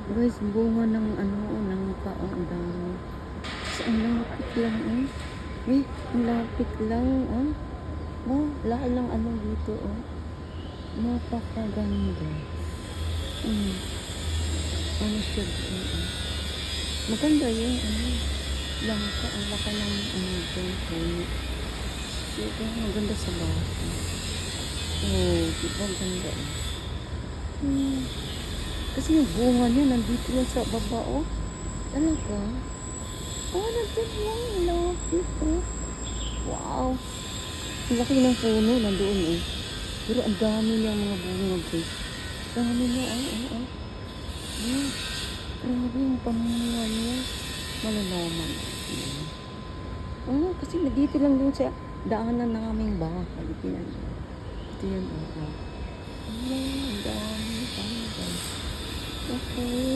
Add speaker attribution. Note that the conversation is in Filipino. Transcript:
Speaker 1: Guys, bunga ng ano, ng kaong ang dami. Tapos ang lapit lang, eh. Eh, ang lapit lang, oh. Oh, lahat ng ano dito, oh. Napakaganda. Hmm, ano siya doon, oh. Maganda yung, ano, langka, ang laka ng, ano, doon, puno. Diba, maganda sa bata. Oh, diba, ang ganda, eh. Hmm, kasi yung bunga niya, nandito lang sa baba, oh. Talaga? Oh, nandun lang, lapit, oh. Wow. Ang laki ng puno, nandoon, eh. Pero ang dami niyang mga bunga, guys. Dami niya, oh. Ah, grabe yung pamunga niya. Malalaman. Kasi dito lang din sa daanan ng aming bahay. Ito yan, oh. Ang dami, guys. Okay.